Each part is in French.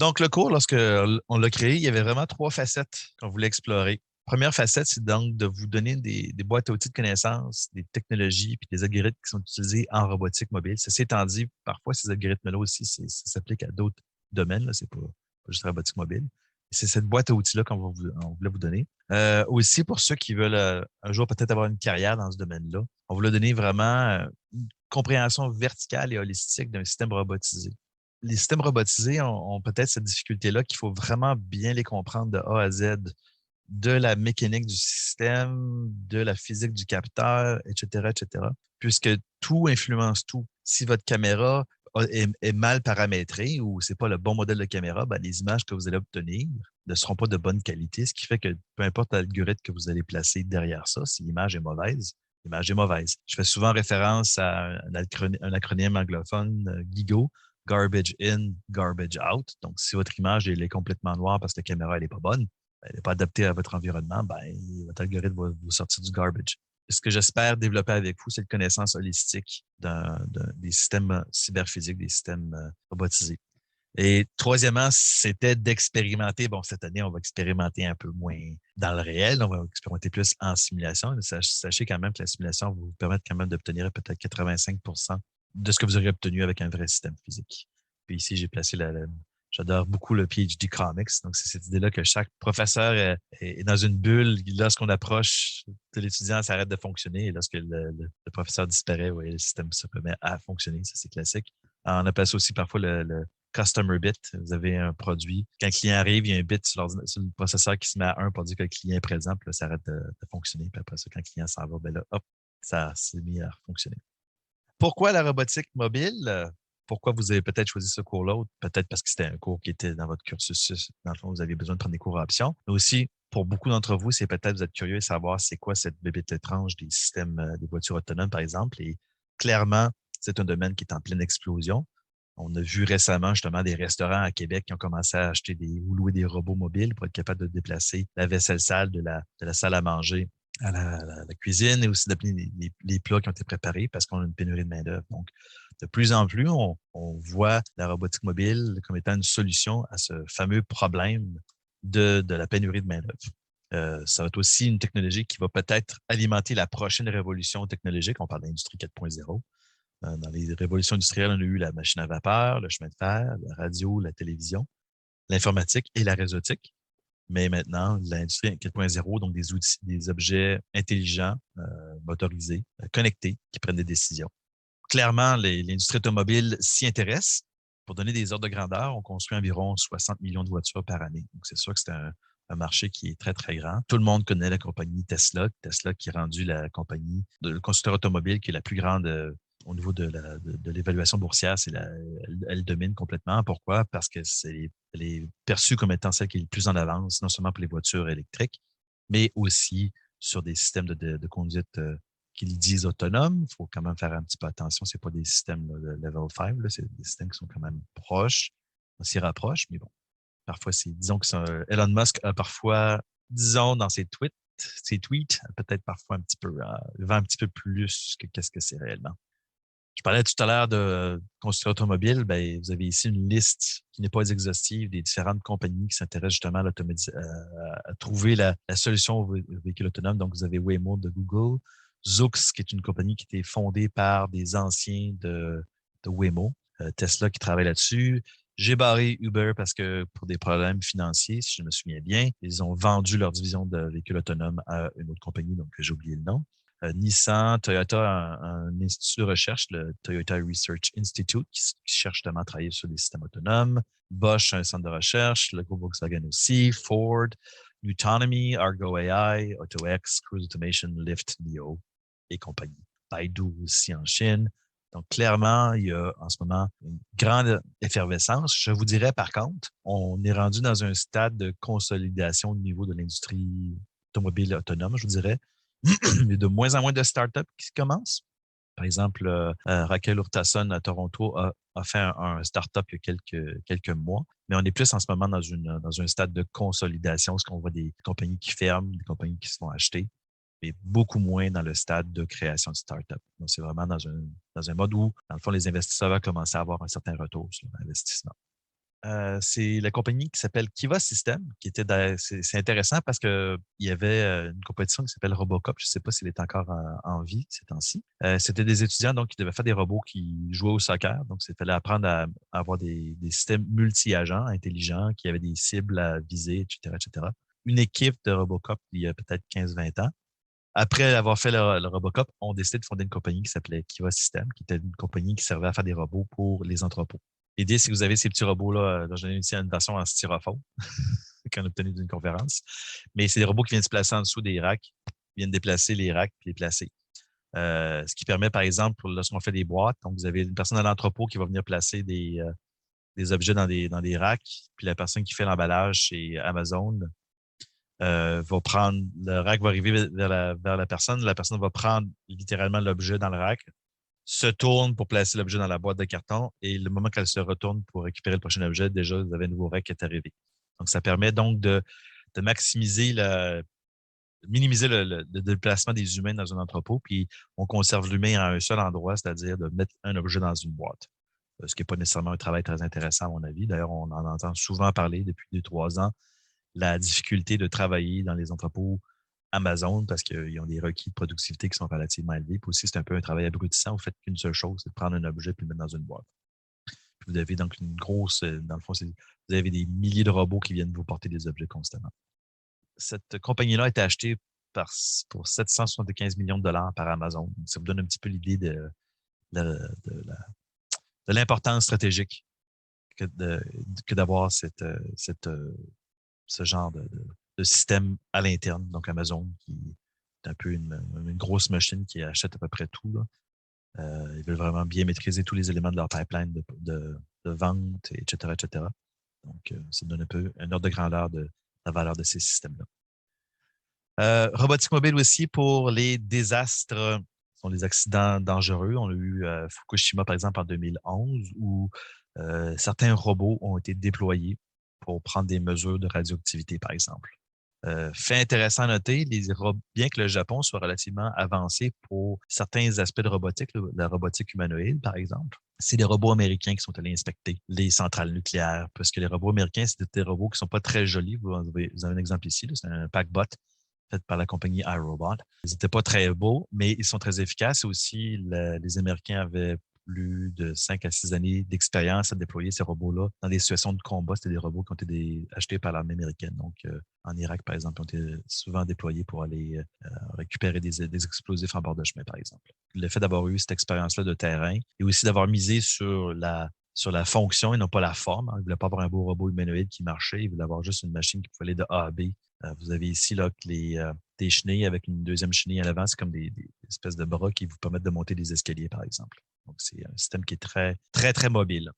Donc, le cours, lorsqu'on l'a créé, il y avait vraiment trois facettes qu'on voulait explorer. Première facette, c'est donc de vous donner des boîtes à outils de connaissances, des technologies puis des algorithmes qui sont utilisés en robotique mobile. Ceci étant dit, parfois, ces algorithmes-là aussi, ça s'applique à d'autres domaines. C'est pas juste la robotique mobile. C'est cette boîte à outils-là on voulait vous donner. Aussi, pour ceux qui veulent un jour peut-être avoir une carrière dans ce domaine-là, on voulait donner vraiment une compréhension verticale et holistique d'un système robotisé. Les systèmes robotisés ont peut-être cette difficulté-là qu'il faut vraiment bien les comprendre de A à Z, de la mécanique du système, de la physique du capteur, etc., etc., puisque tout influence tout. Si votre caméra est mal paramétrée ou c'est pas le bon modèle de caméra, ben, les images que vous allez obtenir ne seront pas de bonne qualité, ce qui fait que peu importe l'algorithme que vous allez placer derrière ça, si l'image est mauvaise, l'image est mauvaise. Je fais souvent référence à un acronyme anglophone, GIGO, Garbage In, Garbage Out. Donc, si votre image elle est complètement noire parce que la caméra n'est pas bonne, elle n'est pas adaptée à votre environnement, ben, votre algorithme va vous sortir du garbage. Ce que j'espère développer avec vous, c'est une connaissance holistique des systèmes cyberphysiques, des systèmes robotisés. Et troisièmement, c'était d'expérimenter. Bon, cette année, on va expérimenter un peu moins dans le réel, on va expérimenter plus en simulation. Sachez quand même que la simulation va vous permettre quand même d'obtenir peut-être 85 de ce que vous auriez obtenu avec un vrai système physique. Puis ici, j'ai placé j'adore beaucoup le PhD Comics. Donc, c'est cette idée-là que chaque professeur est dans une bulle. Lorsqu'on approche de l'étudiant, ça arrête de fonctionner. Et lorsque le professeur disparaît, oui, le système se remet à fonctionner. Ça, c'est classique. Alors, on appelle ça aussi parfois le customer bit. Vous avez un produit. Quand le client arrive, il y a un bit sur le processeur qui se met à 1 pour dire que le client est présent. Puis là, ça arrête de fonctionner. Puis après ça, quand le client s'en va, ben là, hop, ça s'est mis à fonctionner. Pourquoi la robotique mobile? Pourquoi vous avez peut-être choisi ce cours-là? Peut-être parce que c'était un cours qui était dans votre cursus. Dans le fond, vous aviez besoin de prendre des cours à option. Mais aussi, pour beaucoup d'entre vous, c'est peut-être vous êtes curieux de savoir c'est quoi cette bébête étrange des systèmes des voitures autonomes, par exemple. Et clairement, c'est un domaine qui est en pleine explosion. On a vu récemment justement des restaurants à Québec qui ont commencé à acheter ou louer des robots mobiles pour être capables de déplacer la vaisselle sale de la salle à manger à la cuisine et aussi d'appeler les plats qui ont été préparés parce qu'on a une pénurie de main-d'œuvre. Donc, de plus en plus, on voit la robotique mobile comme étant une solution à ce fameux problème de la pénurie de main-d'œuvre. Ça va être aussi une technologie qui va peut-être alimenter la prochaine révolution technologique. On parle d'industrie 4.0. Dans les révolutions industrielles, on a eu la machine à vapeur, le chemin de fer, la radio, la télévision, l'informatique et la réseautique. Mais maintenant, l'industrie 4.0, donc des outils, des objets intelligents, motorisés, connectés, qui prennent des décisions. Clairement, l'industrie automobile s'y intéresse. Pour donner des ordres de grandeur, on construit environ 60 millions de voitures par année. Donc, c'est sûr que c'est un marché qui est très, très grand. Tout le monde connaît la compagnie Tesla. Tesla qui est rendue la compagnie, le constructeur automobile qui est la plus grande au niveau de l'évaluation boursière. Elle domine complètement. Pourquoi? Parce que elle est perçue comme étant celle qui est le plus en avance, non seulement pour les voitures électriques, mais aussi sur des systèmes de conduite qu'ils disent autonomes. Il faut quand même faire un petit peu attention. Ce pas des systèmes là, de level 5, c'est des systèmes qui sont quand même proches. On s'y rapproche, mais bon, parfois, disons que Elon Musk a parfois, disons, dans ses tweets, peut-être parfois un petit peu, vend un petit peu plus que qu'est-ce que c'est réellement. Je parlais tout à l'heure de construction automobile. Ben, vous avez ici une liste qui n'est pas exhaustive des différentes compagnies qui s'intéressent justement à trouver la solution au véhicule autonome. Donc, vous avez Waymo de Google, Zoox, qui est une compagnie qui a été fondée par des anciens de Waymo, Tesla qui travaille là-dessus. J'ai barré Uber parce que pour des problèmes financiers, si je me souviens bien, ils ont vendu leur division de véhicules autonomes à une autre compagnie, donc j'ai oublié le nom. Nissan, Toyota a un institut de recherche, le Toyota Research Institute, qui cherche justement à travailler sur des systèmes autonomes. Bosch a un centre de recherche, le groupe Volkswagen aussi, Ford, Nutonomy, Argo AI, AutoX, Cruise Automation, Lyft, NIO et compagnie. Baidu aussi en Chine. Donc, clairement, il y a en ce moment une grande effervescence. Je vous dirais, par contre, on est rendu dans un stade de consolidation au niveau de l'industrie automobile autonome, je vous dirais. Il y a de moins en moins de startups qui commencent. Par exemple, Raquel Hurtasun à Toronto a fait un startup il y a quelques mois, mais on est plus en ce moment dans un stade de consolidation, parce qu'on voit des compagnies qui ferment, des compagnies qui se font acheter, mais beaucoup moins dans le stade de création de startup. Donc, c'est vraiment dans un mode où, dans le fond, les investisseurs vont commencer à avoir un certain retour sur l'investissement. C'est la compagnie qui s'appelle Kiva Systems, qui était c'est intéressant parce que il y avait une compétition qui s'appelle Robocop. Je ne sais pas s'il est encore en vie ces temps-ci. C'était des étudiants donc qui devaient faire des robots qui jouaient au soccer. Donc, il fallait apprendre à avoir des systèmes multi-agents intelligents qui avaient des cibles à viser, etc., etc. Une équipe de Robocop il y a peut-être 15-20 ans. Après avoir fait le Robocop, on décidé de fonder une compagnie qui s'appelait Kiva Systems, qui était une compagnie qui servait à faire des robots pour les entrepôts. L'idée, c'est que vous avez ces petits robots-là. J'en ai ici une version en styrofoam qu'on a obtenue d'une conférence. Mais c'est des robots qui viennent se placer en dessous des racks, viennent déplacer les racks et les placer. Ce qui permet, par exemple, lorsqu'on fait des boîtes, donc vous avez une personne à l'entrepôt qui va venir placer des objets dans des racks, puis la personne qui fait l'emballage chez Amazon va prendre, le rack va arriver vers la personne va prendre littéralement l'objet dans le rack, se tourne pour placer l'objet dans la boîte de carton et le moment qu'elle se retourne pour récupérer le prochain objet, déjà, vous avez un nouveau rack qui est arrivé. Donc, ça permet donc de maximiser minimiser le déplacement des humains dans un entrepôt, puis on conserve l'humain à un seul endroit, c'est-à-dire de mettre un objet dans une boîte. Ce qui n'est pas nécessairement un travail très intéressant, à mon avis. D'ailleurs, on en entend souvent parler depuis 2-3 ans, la difficulté de travailler dans les entrepôts Amazon parce qu'ils ont des requis de productivité qui sont relativement élevés. Puis aussi, c'est un peu un travail abrutissant. Vous faites qu'une seule chose, c'est de prendre un objet et le mettre dans une boîte. Puis vous avez donc une grosse, dans le fond, vous avez des milliers de robots qui viennent vous porter des objets constamment. Cette compagnie-là a été achetée pour 775 millions de dollars par Amazon. Ça vous donne un petit peu l'idée de l'importance stratégique que d'avoir ce genre de système à l'interne. Donc, Amazon, qui est un peu une grosse machine qui achète à peu près tout. Là. Ils veulent vraiment bien maîtriser tous les éléments de leur pipeline de vente, etc., etc. Donc, ça donne un peu un ordre de grandeur de la valeur de ces systèmes-là. Robotique mobile aussi pour les désastres, sont les accidents dangereux. On a eu Fukushima, par exemple, en 2011, où certains robots ont été déployés pour prendre des mesures de radioactivité, par exemple. Fait intéressant à noter, bien que le Japon soit relativement avancé pour certains aspects de robotique, la robotique humanoïde, par exemple, c'est les robots américains qui sont allés inspecter les centrales nucléaires, parce que les robots américains, c'est des robots qui ne sont pas très jolis. Vous avez un exemple ici, c'est un Packbot fait par la compagnie iRobot. Ils n'étaient pas très beaux, mais ils sont très efficaces. Aussi, les Américains avaient plus de 5 à 6 années d'expérience à déployer ces robots-là dans des situations de combat. C'était des robots qui ont été achetés par l'armée américaine. Donc, en Irak, par exemple, ils ont été souvent déployés pour aller récupérer des explosifs en bord de chemin, par exemple. Le fait d'avoir eu cette expérience-là de terrain et aussi d'avoir misé sur la fonction et non pas la forme. Ils ne voulaient pas avoir un beau robot humanoïde qui marchait. Ils voulaient avoir juste une machine qui pouvait aller de A à B. Vous avez ici là, des chenilles avec une deuxième chenille à l'avant. C'est comme des espèces de bras qui vous permettent de monter des escaliers, par exemple. Donc, c'est un système qui est très, très, très mobile.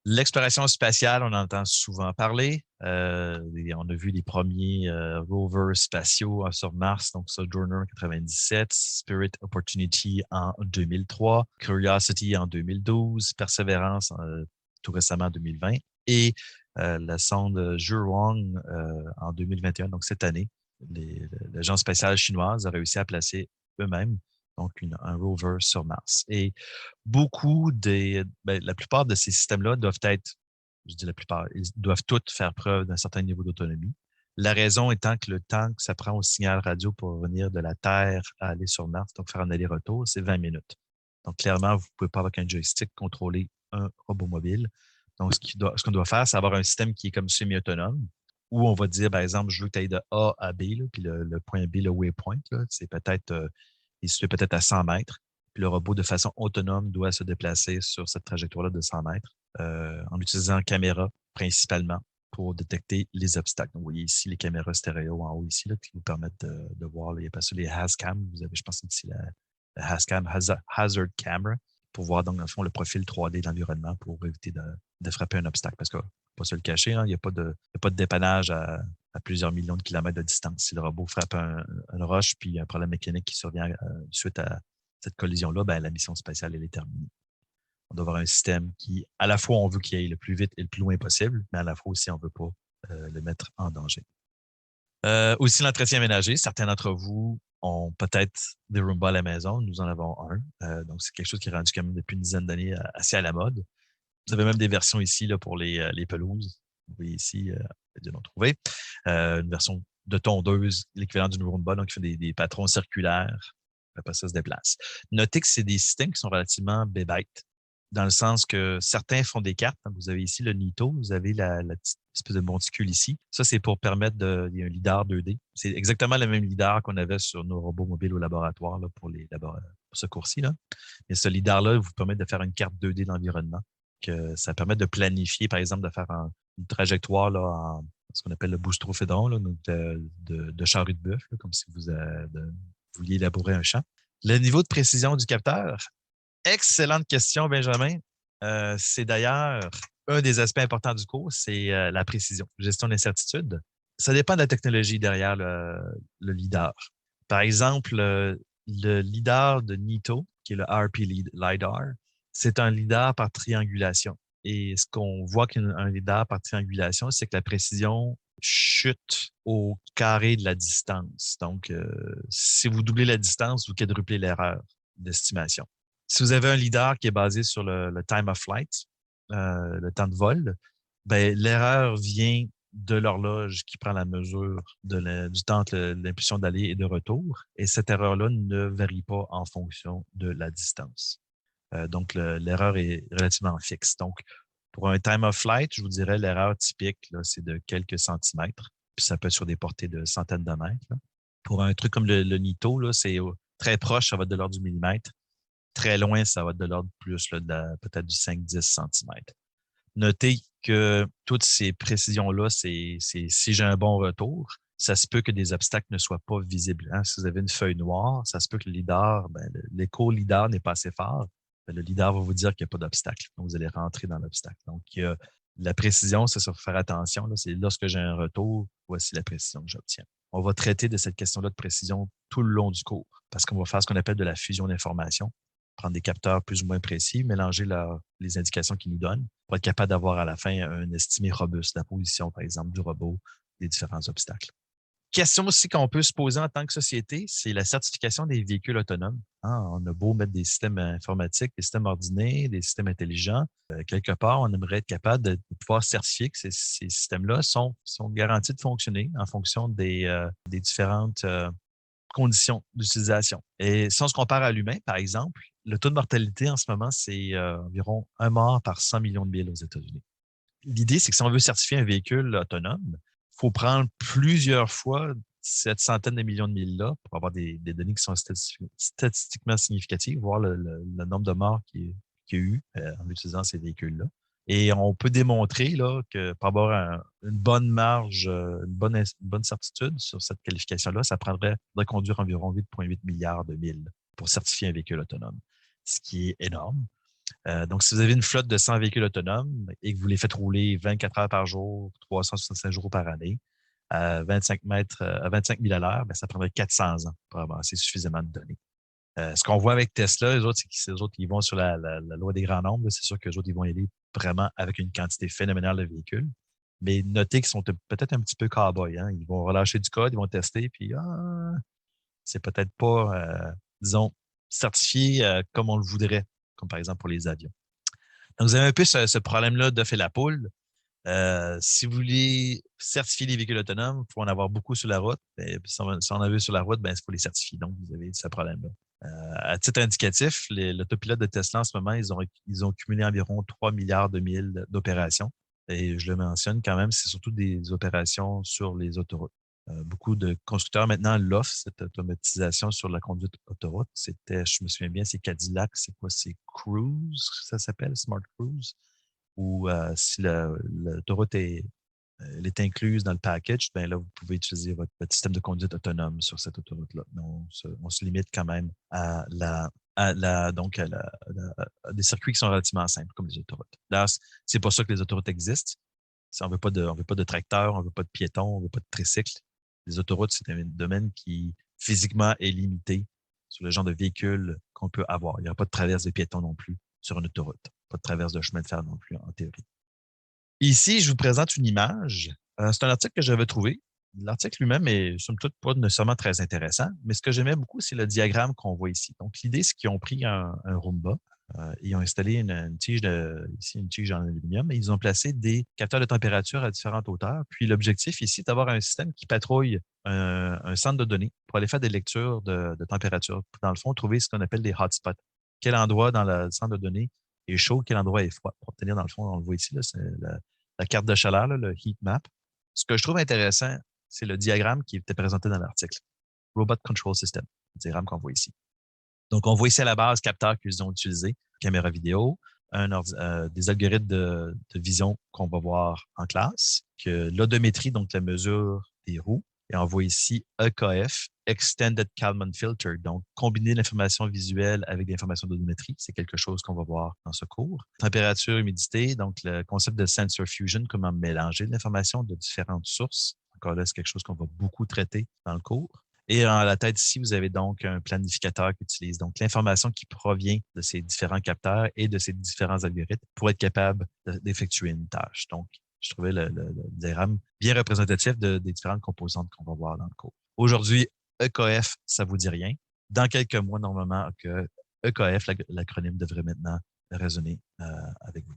L'exploration spatiale, on en entend souvent parler. On a vu les premiers rovers spatiaux sur Mars, donc Sojourner en 97, Spirit Opportunity en 2003, Curiosity en 2012, Perseverance tout récemment en 2020 et la sonde Zhurong en 2021, donc cette année. L'agence spatiale chinoise a réussi à placer eux-mêmes donc un rover sur Mars. Et la plupart de ces systèmes-là doivent être, je dis la plupart, ils doivent tous faire preuve d'un certain niveau d'autonomie. La raison étant que le temps que ça prend au signal radio pour venir de la Terre à aller sur Mars, donc faire un aller-retour, c'est 20 minutes. Donc, clairement, vous ne pouvez pas, avec un joystick, contrôler un robot mobile. Donc, ce qu'on doit faire, c'est avoir un système qui est comme semi-autonome, où on va dire, par exemple, je veux que tu ailles de A à B, là, puis le point B, le waypoint, c'est peut-être il se fait peut-être à 100 mètres. Puis le robot, de façon autonome, doit se déplacer sur cette trajectoire-là de 100 mètres en utilisant caméra principalement pour détecter les obstacles. Donc, vous voyez ici les caméras stéréo en haut ici là, qui vous permettent de voir. Il y a pas ça les HazCam. Vous avez, je pense, ici la HazCam, Hazard Camera, pour voir, donc, dans le fond, le profil 3D de l'environnement pour éviter de frapper un obstacle. Parce que, pas se le cacher, hein, il n'y a pas de dépannage à plusieurs millions de kilomètres de distance. Si le robot frappe une roche puis un problème mécanique qui survient suite à cette collision-là, ben, la mission spatiale, elle est terminée. On doit avoir un système qui, à la fois, on veut qu'il aille le plus vite et le plus loin possible, mais à la fois aussi, on ne veut pas le mettre en danger. Aussi, l'entretien ménager. Certains d'entre vous ont peut-être des Roomba à la maison. Nous en avons un. Donc, c'est quelque chose qui est rendu quand même depuis une dizaine d'années assez à la mode. Vous avez même des versions ici là, pour les pelouses. Vous voyez ici, Dieu l'ont trouvé. Une version de tondeuse, l'équivalent d'une Roomba, donc qui fait des patrons circulaires. Après ça se déplace. Notez que c'est des systèmes qui sont relativement bébêtes, dans le sens que certains font des cartes. Vous avez ici le Nito, vous avez la petite espèce de monticule ici. Ça, c'est pour permettre il y a un lidar 2D. C'est exactement le même lidar qu'on avait sur nos robots mobiles au laboratoire là, pour ce cours-ci. Là. Et ce lidar-là vous permet de faire une carte 2D de l'environnement. Ça permet de planifier, par exemple, de faire une trajectoire là, en ce qu'on appelle le boustrophédron, là, donc de charrue de bœuf, là, comme si vous vouliez élaborer un champ. Le niveau de précision du capteur, excellente question, Benjamin. C'est d'ailleurs un des aspects importants du cours, c'est la précision, gestion d'incertitude. Ça dépend de la technologie derrière le lidar. Par exemple, le lidar de Nito, qui est le RP LiDAR, c'est un lidar par triangulation. Et ce qu'on voit qu'un lidar par triangulation, c'est que la précision chute au carré de la distance. Donc, si vous doublez la distance, vous quadruplez l'erreur d'estimation. Si vous avez un lidar qui est basé sur le time of flight, le temps de vol, ben, l'erreur vient de l'horloge qui prend la mesure du temps entre l'impulsion d'aller et de retour. Et cette erreur-là ne varie pas en fonction de la distance. Donc, l'erreur est relativement fixe. Donc, pour un time of flight, je vous dirais l'erreur typique, là, c'est de quelques centimètres. Puis ça peut être sur des portées de centaines de mètres. Là. Pour un truc comme le Nito, là, c'est très proche, ça va être de l'ordre du millimètre. Très loin, ça va être de l'ordre plus peut-être du 5-10 centimètres. Notez que toutes ces précisions-là, c'est si j'ai un bon retour, ça se peut que des obstacles ne soient pas visibles. Hein? Si vous avez une feuille noire, ça se peut que le lidar, l'écho-lidar n'est pas assez fort. Le lidar va vous dire qu'il n'y a pas d'obstacle. Donc, vous allez rentrer dans l'obstacle. Donc, la précision, c'est sur faire attention. Là, c'est lorsque j'ai un retour, voici la précision que j'obtiens. On va traiter de cette question-là de précision tout le long du cours parce qu'on va faire ce qu'on appelle de la fusion d'informations, prendre des capteurs plus ou moins précis, mélanger les indications qu'ils nous donnent pour être capable d'avoir à la fin un estimé robuste de la position, par exemple, du robot, des différents obstacles. Question aussi qu'on peut se poser en tant que société, c'est la certification des véhicules autonomes. Hein, on a beau mettre des systèmes informatiques, des systèmes ordinés, des systèmes intelligents. Quelque part, on aimerait être capable de pouvoir certifier que ces systèmes-là sont garantis de fonctionner en fonction des différentes conditions d'utilisation. Et si on se compare à l'humain, par exemple, le taux de mortalité en ce moment, c'est environ 1 mort par 100 millions de milles aux États-Unis. L'idée, c'est que si on veut certifier un véhicule autonome, il faut prendre plusieurs fois cette centaine de millions de milles-là pour avoir des données qui sont statistiquement significatives, voir le nombre de morts qu'il y a eu en utilisant ces véhicules-là. Et on peut démontrer là, que pour avoir une bonne marge, une bonne certitude sur cette qualification-là, ça prendrait de conduire environ 8,8 milliards de milles pour certifier un véhicule autonome, ce qui est énorme. Donc, si vous avez une flotte de 100 véhicules autonomes et que vous les faites rouler 24 heures par jour, 365 jours par année, à 25 000 à l'heure, ben, ça prendrait 400 ans pour avancer suffisamment de données. Ce qu'on voit avec Tesla, les autres, c'est que les autres, ils vont sur la loi des grands nombres. C'est sûr que les autres, ils vont y aller vraiment avec une quantité phénoménale de véhicules. Mais notez qu'ils sont peut-être un petit peu cow-boys. Hein? Ils vont relâcher du code, ils vont tester, puis c'est peut-être pas, disons, certifié comme on le voudrait, comme par exemple pour les avions. Donc, vous avez un peu ce problème-là d'œuf et la poule. Si vous voulez certifier les véhicules autonomes, il faut en avoir beaucoup sur la route. Et puis, si on en a vu sur la route, ben, il faut les certifier. Donc, vous avez ce problème-là. À titre indicatif, l'autopilote de Tesla en ce moment, ils ont cumulé environ 3 milliards de milles d'opérations. Et je le mentionne quand même, c'est surtout des opérations sur les autoroutes. Beaucoup de constructeurs maintenant l'offrent, cette automatisation sur la conduite autoroute. C'était, je me souviens bien, c'est Cadillac, c'est quoi? C'est Cruise, ça s'appelle, Smart Cruise. Ou si l'autoroute est incluse dans le package, ben là, vous pouvez utiliser votre système de conduite autonome sur cette autoroute-là. Mais on se limite quand même à des circuits qui sont relativement simples, comme les autoroutes. D'ailleurs, c'est pour ça que les autoroutes existent. On ne veut pas de tracteurs, on ne veut pas de piétons, on ne veut pas de tricycles. Les autoroutes, c'est un domaine qui physiquement est limité sur le genre de véhicule qu'on peut avoir. Il n'y aura pas de traverse de piétons non plus sur une autoroute. Pas de traverse de chemin de fer non plus, en théorie. Ici, je vous présente une image. C'est un article que j'avais trouvé. L'article lui-même est, somme toute, pas nécessairement très intéressant, mais ce que j'aimais beaucoup, c'est le diagramme qu'on voit ici. Donc, l'idée, c'est qu'ils ont pris un Roomba, Ils ont installé une tige ici, une tige en aluminium, et ils ont placé des capteurs de température à différentes hauteurs. Puis l'objectif ici est d'avoir un système qui patrouille un centre de données pour aller faire des lectures de température. Dans le fond, trouver ce qu'on appelle des hotspots. Quel endroit dans le centre de données est chaud, quel endroit est froid. Pour obtenir, dans le fond, on le voit ici, là, c'est la carte de chaleur, là, le heat map. Ce que je trouve intéressant, c'est le diagramme qui était présenté dans l'article. Robot Control System, le diagramme qu'on voit ici. Donc, on voit ici à la base capteurs qu'ils ont utilisés, caméra vidéo, des algorithmes de vision qu'on va voir en classe, que l'odométrie, donc la mesure des roues, et on voit ici EKF, Extended Kalman Filter, donc combiner l'information visuelle avec l'information d'odométrie, c'est quelque chose qu'on va voir dans ce cours. Température, humidité, donc le concept de sensor fusion, comment mélanger l'information de différentes sources. Encore là, c'est quelque chose qu'on va beaucoup traiter dans le cours. Et à la tête ici, vous avez donc un planificateur qui utilise donc l'information qui provient de ces différents capteurs et de ces différents algorithmes pour être capable d'effectuer une tâche. Donc, je trouvais le diagramme bien représentatif des différentes composantes qu'on va voir dans le cours. Aujourd'hui, EKF, ça vous dit rien. Dans quelques mois, normalement, que EKF, l'acronyme, devrait maintenant résonner avec vous.